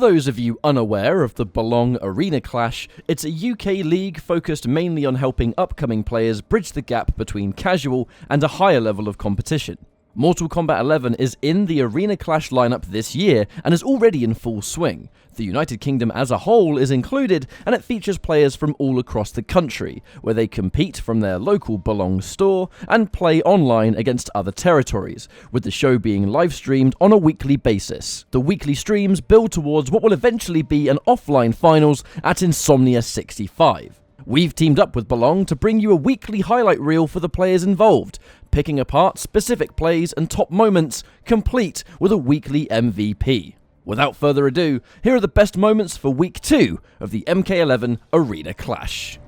those of you unaware of the Belong Arena Clash, it's a UK league focused mainly on helping upcoming players bridge the gap between casual and a higher level of competition. Mortal Kombat 11 is in the Arena Clash lineup this year and is already in full swing. The United Kingdom as a whole is included, and it features players from all across the country, where they compete from their local Belong store and play online against other territories, with the show being live streamed on a weekly basis. The weekly streams build towards what will eventually be an offline finals at Insomnia 65. We've teamed up with Belong to bring you a weekly highlight reel for the players involved, picking apart specific plays and top moments, complete with a weekly MVP. Without further ado, here are the best moments for Week 2 of the MK11 Arena Clash.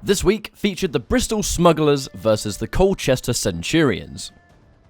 This week featured the Bristol Smugglers versus the Colchester Centurions.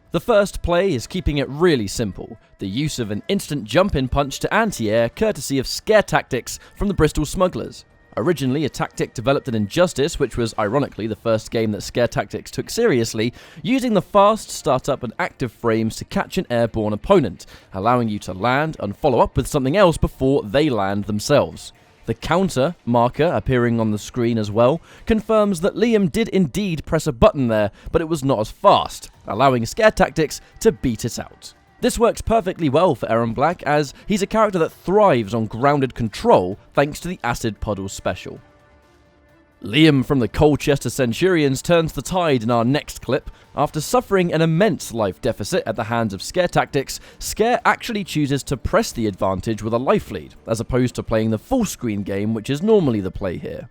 The first play is keeping it really simple, the use of an instant jump-in punch to anti-air courtesy of scare tactics from the Bristol Smugglers. Originally a tactic developed in Injustice, which was ironically the first game that scare tactics took seriously, using the fast startup and active frames to catch an airborne opponent, allowing you to land and follow up with something else before they land themselves. The counter marker appearing on the screen as well confirms that Liam did indeed press a button there, but it was not as fast, allowing scare tactics to beat it out. This works perfectly well for Aaron Black, as he's a character that thrives on grounded control thanks to the Acid Puddle special. Liam from the Colchester Centurions turns the tide in our next clip. After suffering an immense life deficit at the hands of Scare Tactics, Scare actually chooses to press the advantage with a life lead, as opposed to playing the full screen game, which is normally the play here.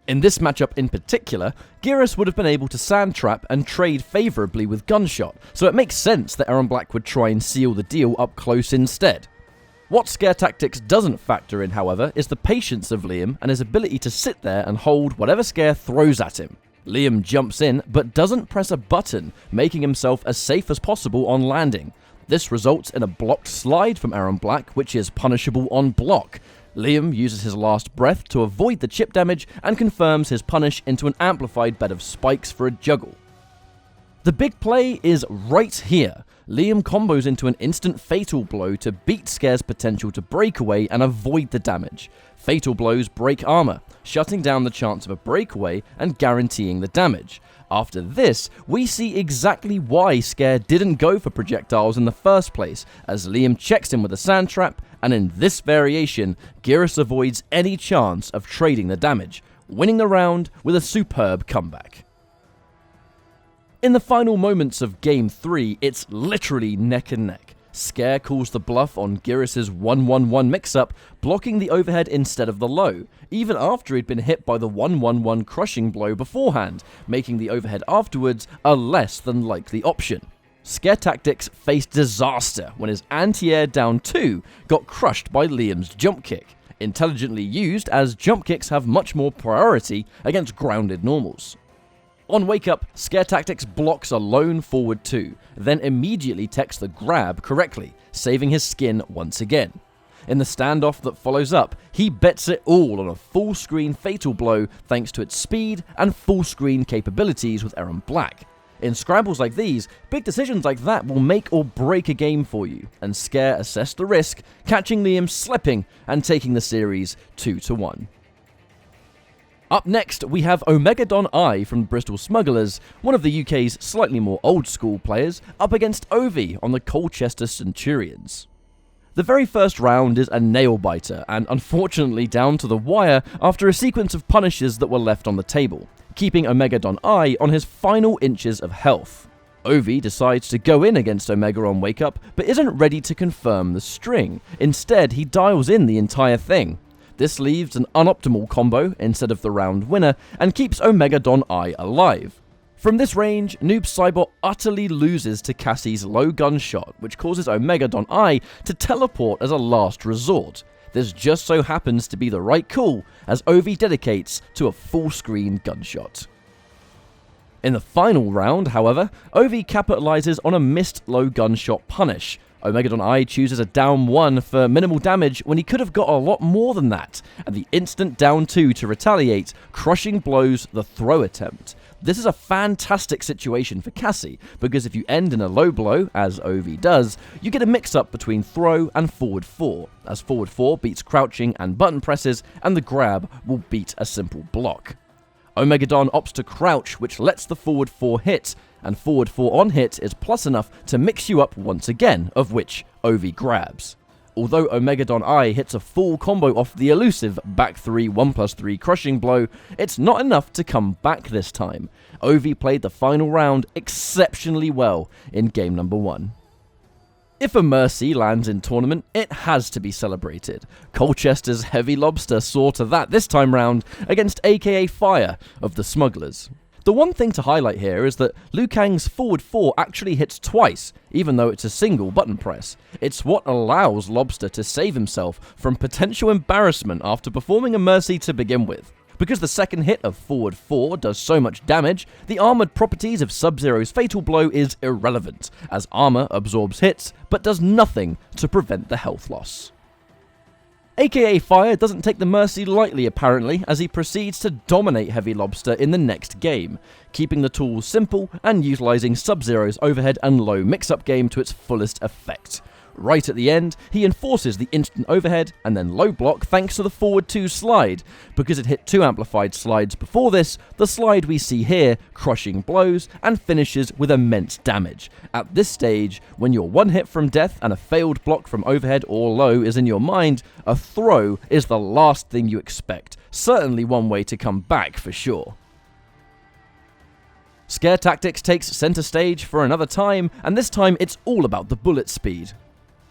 In this matchup in particular, Geras would have been able to sand trap and trade favourably with Gunshot, so it makes sense that Aaron Black would try and seal the deal up close instead. What Scare Tactics doesn't factor in, however, is the patience of Liam and his ability to sit there and hold whatever Scare throws at him. Liam jumps in, but doesn't press a button, making himself as safe as possible on landing. This results in a blocked slide from Aaron Black, which is punishable on block. Liam uses his last breath to avoid the chip damage and confirms his punish into an amplified bed of spikes for a juggle. The big play is right here. Liam combos into an instant fatal blow to beat Scare's potential to breakaway and avoid the damage. Fatal blows break armor, shutting down the chance of a breakaway and guaranteeing the damage. After this, we see exactly why Scare didn't go for projectiles in the first place, as Liam checks him with a sand trap, and in this variation, Geras avoids any chance of trading the damage, winning the round with a superb comeback. In the final moments of Game 3, it's literally neck and neck. Scare calls the bluff on Geras' 1-1-1 mix-up, blocking the overhead instead of the low, even after he'd been hit by the 1-1-1 crushing blow beforehand, making the overhead afterwards a less than likely option. Scare Tactics faced disaster when his anti-air down 2 got crushed by Liam's jump kick, intelligently used as jump kicks have much more priority against grounded normals. On wake up, Scare Tactics blocks a lone forward 2, then immediately techs the grab correctly, saving his skin once again. In the standoff that follows up, he bets it all on a full screen fatal blow thanks to its speed and full screen capabilities with Aaron Black. In scrambles like these, big decisions like that will make or break a game for you, and Scare assessed the risk, catching Liam slipping and taking the series 2-1. Up next, we have Omegadon I from Bristol Smugglers, one of the UK's slightly more old-school players, up against Ovi on the Colchester Centurions. The very first round is a nail-biter, and unfortunately down to the wire after a sequence of punishes that were left on the table, keeping Omegadon I on his final inches of health. Ovi decides to go in against Omega on wake-up, but isn't ready to confirm the string. Instead, he dials in the entire thing. This leaves an unoptimal combo instead of the round winner, and keeps Omegadon I alive. From this range, Noob Saibot utterly loses to Cassie's low gunshot, which causes Omegadon I to teleport as a last resort. This just so happens to be the right call, as Ovi dedicates to a full screen gunshot. In the final round, however, Ovi capitalizes on a missed low gunshot punish. Omegadon I chooses a down 1 for minimal damage when he could have got a lot more than that, and the instant down 2 to retaliate, crushing blows the throw attempt. This is a fantastic situation for Cassie, because if you end in a low blow, as OV does, you get a mix-up between throw and forward 4, as forward 4 beats crouching and button presses, and the grab will beat a simple block. Omegadon opts to crouch, which lets the forward 4 hit, and forward 4 on hit is plus enough to mix you up once again, of which OV grabs. Although Omegadon I hits a full combo off the elusive back 3 1+3 crushing blow, it's not enough to come back this time. OV played the final round exceptionally well in game number 1. If a Mercy lands in tournament, it has to be celebrated. Colchester's Heavy Lobster saw to that this time round against aka Fire of the Smugglers. The one thing to highlight here is that Liu Kang's forward 4 actually hits twice, even though it's a single button press. It's what allows Lobster to save himself from potential embarrassment after performing a Mercy to begin with. Because the second hit of forward 4 does so much damage, the armoured properties of Sub-Zero's Fatal Blow is irrelevant, as armour absorbs hits, but does nothing to prevent the health loss. aka Fire doesn't take the Mercy lightly apparently, as he proceeds to dominate Heavy Lobster in the next game, keeping the tools simple and utilising Sub-Zero's overhead and low mix-up game to its fullest effect. Right at the end, he enforces the instant overhead and then low block thanks to the forward 2 slide. Because it hit 2 amplified slides before this, the slide we see here crushing blows and finishes with immense damage. At this stage, when you're 1 hit from death and a failed block from overhead or low is in your mind, a throw is the last thing you expect. Certainly one way to come back for sure. Scare Tactics takes center stage for another time, and this time it's all about the bullet speed.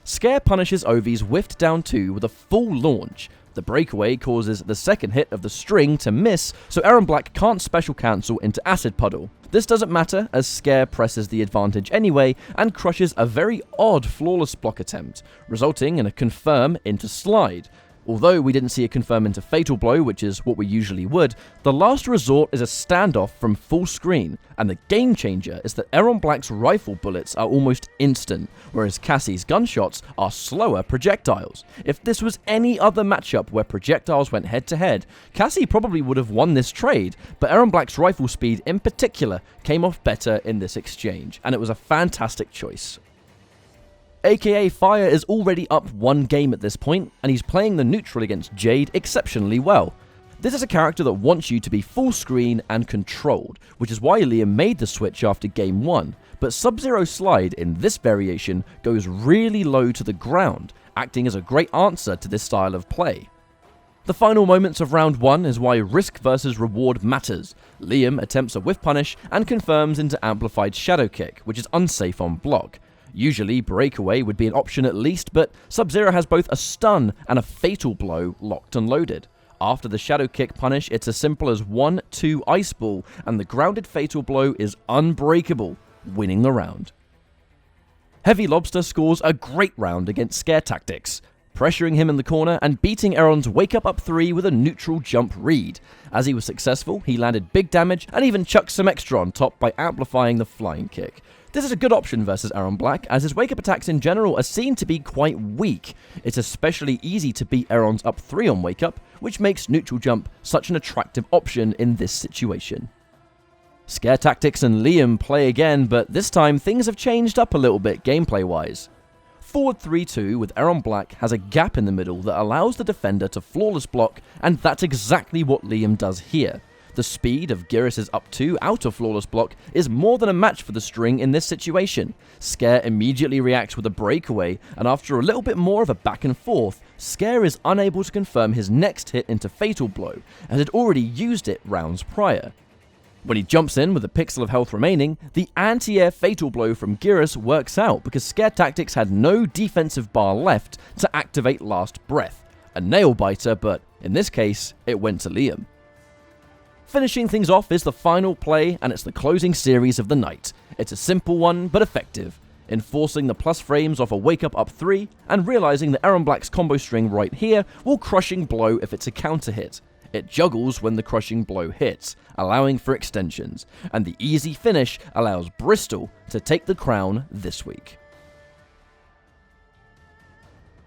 Scare punishes OV's whiffed down 2 with a full launch. The breakaway causes the second hit of the string to miss, so Aaron Black can't special cancel into Acid Puddle. This doesn't matter, as Scare presses the advantage anyway and crushes a very odd flawless block attempt, resulting in a confirm into slide. Although we didn't see a confirm into Fatal Blow, which is what we usually would, the last resort is a standoff from full screen, and the game changer is that Aaron Black's rifle bullets are almost instant, whereas Cassie's gunshots are slower projectiles. If this was any other matchup where projectiles went head to head, Cassie probably would have won this trade, but Aaron Black's rifle speed in particular came off better in this exchange, and it was a fantastic choice. aka Fire is already up 1 game at this point, and he's playing the neutral against Jade exceptionally well. This is a character that wants you to be full screen and controlled, which is why Liam made the switch after game 1, but Sub-Zero's slide in this variation goes really low to the ground, acting as a great answer to this style of play. The final moments of round 1 is why risk versus reward matters. Liam attempts a whiff punish and confirms into amplified shadow kick, which is unsafe on block. Usually, breakaway would be an option at least, but Sub-Zero has both a stun and a fatal blow locked and loaded. After the shadow kick punish, it's as simple as 1-2 ice ball, and the grounded fatal blow is unbreakable, winning the round. Heavy Lobster scores a great round against Scare Tactics, pressuring him in the corner and beating Aaron's wake up 3 with a neutral jump read. As he was successful, he landed big damage and even chucked some extra on top by amplifying the flying kick. This is a good option versus Aaron Black, as his wake-up attacks in general are seen to be quite weak. It's especially easy to beat Aaron's up 3 on wake-up, which makes neutral jump such an attractive option in this situation. Scare Tactics and Liam play again, but this time things have changed up a little bit gameplay-wise. Forward 3-2 with Aaron Black has a gap in the middle that allows the defender to flawless block, and that's exactly what Liam does here. The speed of Giris's up 2 out of flawless block is more than a match for the string in this situation. Scare immediately reacts with a breakaway, and after a little bit more of a back and forth, Scare is unable to confirm his next hit into Fatal Blow, as had already used it rounds prior. When he jumps in with a pixel of health remaining, the anti-air Fatal Blow from Giris works out because Scare Tactics had no defensive bar left to activate Last Breath. A nail biter, but in this case, it went to Liam. Finishing things off is the final play, and it's the closing series of the night. It's a simple one, but effective, enforcing the plus frames off a wake up 3, and realizing that Aaron Black's combo string right here will crushing blow if it's a counter hit. It juggles when the crushing blow hits, allowing for extensions, and the easy finish allows Bristol to take the crown this week.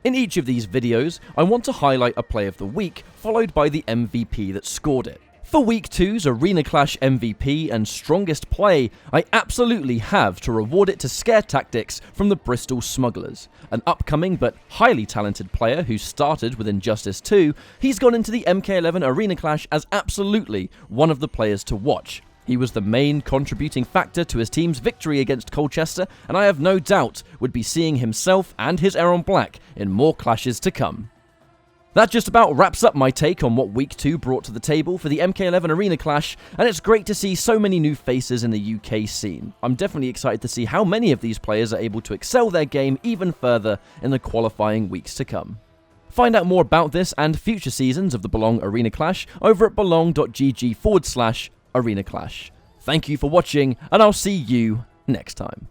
In each of these videos, I want to highlight a play of the week, followed by the MVP that scored it. For Week 2's Arena Clash MVP and strongest play, I absolutely have to reward it to Scare Tactics from the Bristol Smugglers. An upcoming but highly talented player who started with Injustice 2, he's gone into the MK11 Arena Clash as absolutely one of the players to watch. He was the main contributing factor to his team's victory against Colchester, and I have no doubt would be seeing himself and his Aeron Black in more clashes to come. That just about wraps up my take on what Week 2 brought to the table for the MK11 Arena Clash, and it's great to see so many new faces in the UK scene. I'm definitely excited to see how many of these players are able to excel their game even further in the qualifying weeks to come. Find out more about this and future seasons of the Belong Arena Clash over at belong.gg/Arena Clash. Thank you for watching, and I'll see you next time.